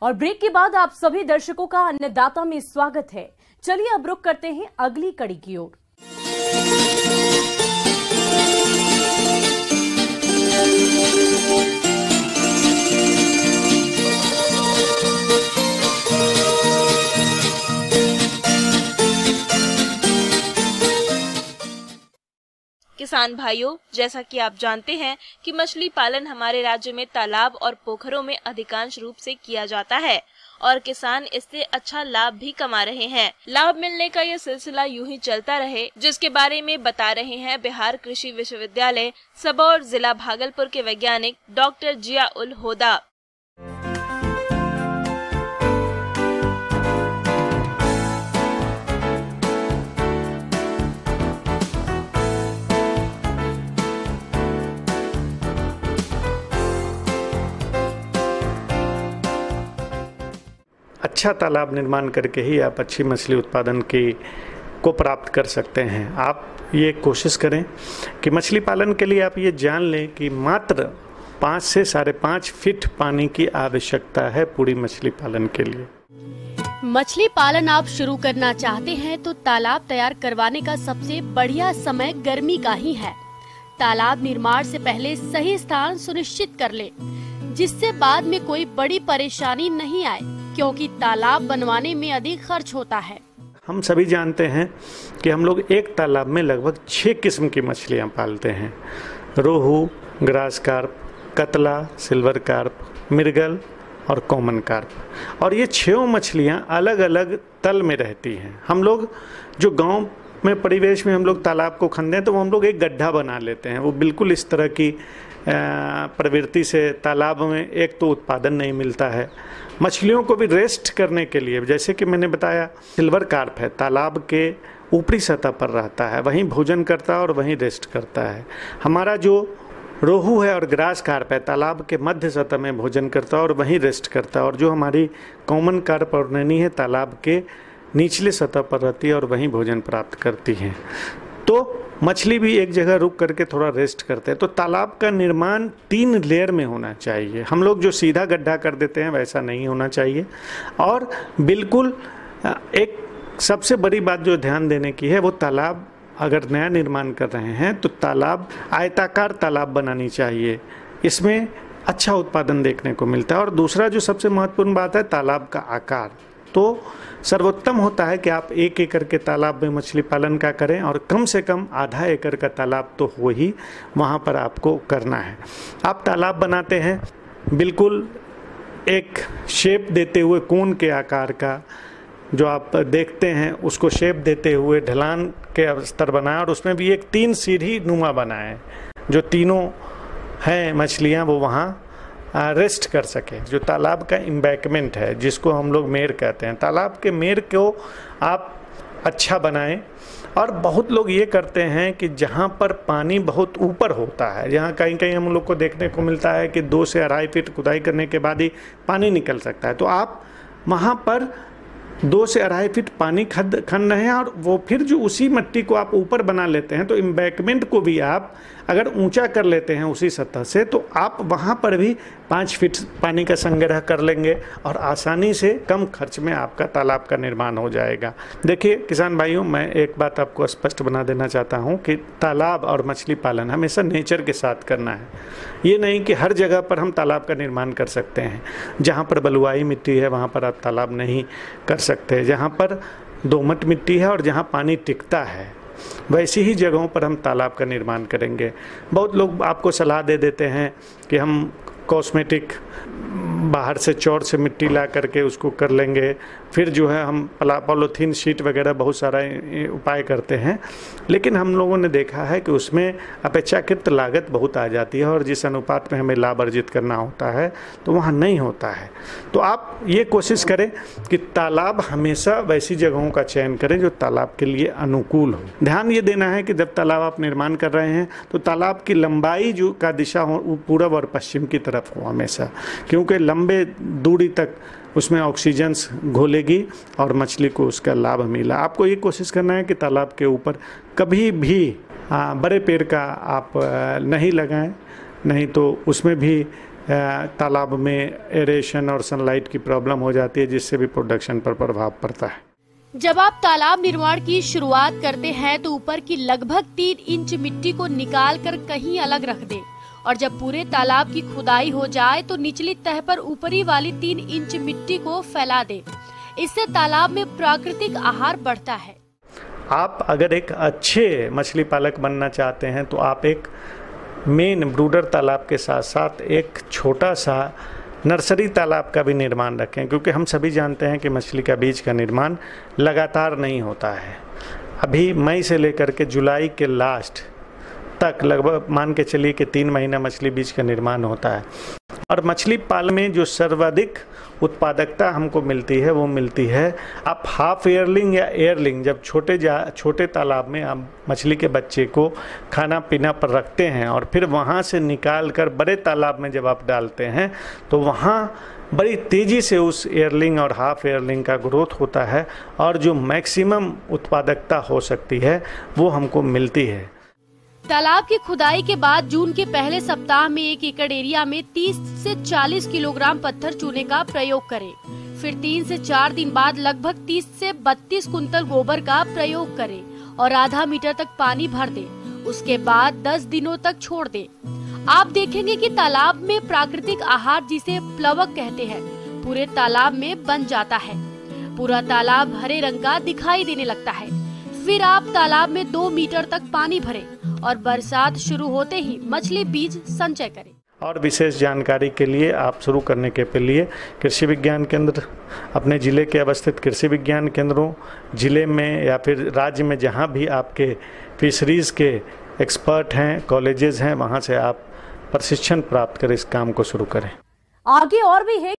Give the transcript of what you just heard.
और ब्रेक के बाद आप सभी दर्शकों का अन्नदाता में स्वागत है। चलिए अब रुक करते हैं अगली कड़ी की ओर। किसान भाइयों, जैसा कि आप जानते हैं कि मछली पालन हमारे राज्य में तालाब और पोखरों में अधिकांश रूप से किया जाता है और किसान इससे अच्छा लाभ भी कमा रहे हैं। लाभ मिलने का ये सिलसिला यूं ही चलता रहे, जिसके बारे में बता रहे हैं बिहार कृषि विश्वविद्यालय सबौर जिला भागलपुर के वैज्ञानिक डॉक्टर जिया-उल होदा। अच्छा तालाब निर्माण करके ही आप अच्छी मछली उत्पादन को प्राप्त कर सकते हैं। आप ये कोशिश करें कि मछली पालन के लिए आप ये जान लें कि मात्र 5 से 5.5 फीट पानी की आवश्यकता है पूरी मछली पालन के लिए। मछली पालन आप शुरू करना चाहते हैं तो तालाब तैयार करवाने का सबसे बढ़िया समय गर्मी का ही है। तालाब निर्माण से पहले सही स्थान सुनिश्चित कर लें, जिससे बाद में कोई बड़ी परेशानी नहीं आए, क्योंकि तालाब बनवाने में अधिक खर्च होता है। हम सभी जानते हैं कि हम लोग एक तालाब में लगभग 6 किस्म की मछलियां पालते हैं। रोहू, ग्रास कार्प, कतला, सिल्वर कार्प, मिर्गल और कॉमन कार्प। और ये 6 मछलियां अलग अलग तल में रहती हैं। हम लोग जो गांव में परिवेश में हम लोग तालाब को खंदे हैं तो हम लोग एक गड्ढा बना लेते हैं। वो बिल्कुल इस तरह की प्रवृत्ति से तालाब में एक तो उत्पादन नहीं मिलता है, मछलियों को भी रेस्ट करने के लिए, जैसे कि मैंने बताया सिल्वर कार्प है, तालाब के ऊपरी सतह पर रहता है, वहीं भोजन करता है और वहीं रेस्ट करता है। हमारा जो रोहू है और ग्रास कार्प है, तालाब के मध्य सतह में भोजन करता है और वहीं रेस्ट करता है। और जो हमारी कॉमन कार्प और नैनी है, तालाब के निचले सतह पर रहती है और वहीं भोजन प्राप्त करती है। तो मछली भी एक जगह रुक करके थोड़ा रेस्ट करते हैं। तो तालाब का निर्माण 3 लेयर में होना चाहिए। हम लोग जो सीधा गड्ढा कर देते हैं वैसा नहीं होना चाहिए। और बिल्कुल एक सबसे बड़ी बात जो ध्यान देने की है, वो तालाब अगर नया निर्माण कर रहे हैं तो तालाब आयताकार तालाब बनानी चाहिए। इसमें अच्छा उत्पादन देखने को मिलता है। और दूसरा जो सबसे महत्वपूर्ण बात है, तालाब का आकार। तो सर्वोत्तम होता है कि आप 1 एकड़ के तालाब में मछली पालन का करें और कम से कम आधा एकड़ का तालाब तो हो ही वहाँ पर आपको करना है। आप तालाब बनाते हैं, बिल्कुल एक शेप देते हुए कोन के आकार का जो आप देखते हैं उसको शेप देते हुए ढलान के स्तर बनाएं और उसमें भी एक 3 सीढ़ी नुमा बनाएं, जो तीनों हैं मछलियाँ वो वहाँ रेस्ट कर सके। जो तालाब का एम्बैंकमेंट है, जिसको हम लोग मेर कहते हैं, तालाब के मेर को आप अच्छा बनाएं। और बहुत लोग ये करते हैं कि जहाँ पर पानी बहुत ऊपर होता है, जहाँ कहीं कहीं हम लोग को देखने को मिलता है कि 2 से 2.5 फीट खुदाई करने के बाद ही पानी निकल सकता है, तो आप वहाँ पर 2 से 2.5 फीट पानी खन रहे हैं और वो फिर जो उसी मिट्टी को आप ऊपर बना लेते हैं, तो एम्बैंकमेंट को भी आप अगर ऊंचा कर लेते हैं उसी सतह से, तो आप वहाँ पर भी 5 फीट पानी का संग्रह कर लेंगे और आसानी से कम खर्च में आपका तालाब का निर्माण हो जाएगा। देखिए किसान भाइयों, मैं एक बात आपको स्पष्ट बना देना चाहता हूँ कि तालाब और मछली पालन हमेशा नेचर के साथ करना है। ये नहीं कि हर जगह पर हम तालाब का निर्माण कर सकते हैं। जहाँ पर बलुआई मिट्टी है वहाँ पर आप तालाब नहीं कर सकते। जहाँ पर दोमट मिट्टी है और जहाँ पानी टिकता है, वैसी ही जगहों पर हम तालाब का निर्माण करेंगे। बहुत लोग आपको सलाह दे देते हैं कि हम कॉस्मेटिक बाहर से चौर से मिट्टी ला करके उसको कर लेंगे, फिर जो है हम पॉलीथीन शीट वगैरह बहुत सारा उपाय करते हैं। लेकिन हम लोगों ने देखा है कि उसमें अपेक्षाकृत लागत बहुत आ जाती है और जिस अनुपात में हमें लाभ अर्जित करना होता है तो वहाँ नहीं होता है। तो आप ये कोशिश करें कि तालाब हमेशा वैसी जगहों का चयन करें जो तालाब के लिए अनुकूल हो। ध्यान ये देना है कि जब तालाब आप निर्माण कर रहे हैं तो तालाब की लंबाई जो का दिशा हो पूर्व और पश्चिम की तरफ हो हमेशा, क्योंकि लंबे दूरी तक उसमें ऑक्सीजन घोलेगी और मछली को उसका लाभ मिला। आपको ये कोशिश करना है कि तालाब के ऊपर कभी भी बड़े पेड़ का आप नहीं लगाएं, नहीं तो उसमें भी तालाब में एरेशन और सनलाइट की प्रॉब्लम हो जाती है, जिससे भी प्रोडक्शन पर प्रभाव पड़ता है। जब आप तालाब निर्माण की शुरुआत करते हैं तो ऊपर की लगभग 3 इंच मिट्टी को निकाल कर कहीं अलग रख दें और जब पूरे तालाब की खुदाई हो जाए तो निचली तह पर ऊपरी वाली 3 इंच मिट्टी को फैला दें। इससे तालाब में प्राकृतिक आहार बढ़ता है। आप अगर एक अच्छे मछली पालक बनना चाहते हैं तो आप एक मेन ब्रूडर तालाब के साथ साथ एक छोटा सा नर्सरी तालाब का भी निर्माण रखें, क्योंकि हम सभी जानते हैं कि मछली का बीज का निर्माण लगातार नहीं होता है। अभी मई से लेकर के जुलाई के लास्ट तक लगभग मान के चलिए कि 3 महीना मछली बीज का निर्माण होता है। और मछली पालन में जो सर्वाधिक उत्पादकता हमको मिलती है वो मिलती है आप हाफ एयरलिंग या एयरलिंग, जब छोटे तालाब में आप मछली के बच्चे को खाना पीना पर रखते हैं और फिर वहाँ से निकाल कर बड़े तालाब में जब आप डालते हैं तो वहाँ बड़ी तेज़ी से उस एयरलिंग और हाफ एयरलिंग का ग्रोथ होता है और जो मैक्सिमम उत्पादकता हो सकती है वो हमको मिलती है। तालाब की खुदाई के बाद जून के पहले सप्ताह में 1 एकड़ एरिया में 30 से 40 किलोग्राम पत्थर चूने का प्रयोग करें। फिर 3 से 4 दिन बाद लगभग 30 से 32 कुंतल गोबर का प्रयोग करें और आधा मीटर तक पानी भर दें। उसके बाद 10 दिनों तक छोड़ दें। आप देखेंगे कि तालाब में प्राकृतिक आहार, जिसे प्लवक कहते हैं, पूरे तालाब में बन जाता है। पूरा तालाब हरे रंग का दिखाई देने लगता है। फिर आप तालाब में 2 मीटर तक पानी भरें और बरसात शुरू होते ही मछली बीज संचय करें। और विशेष जानकारी के लिए आप शुरू करने के लिए कृषि विज्ञान केंद्र, अपने जिले के अवस्थित कृषि विज्ञान केंद्रों, जिले में या फिर राज्य में जहां भी आपके फिशरीज के एक्सपर्ट हैं, कॉलेजेस हैं, वहां से आप प्रशिक्षण प्राप्त कर इस काम को शुरू करें। आगे और भी है।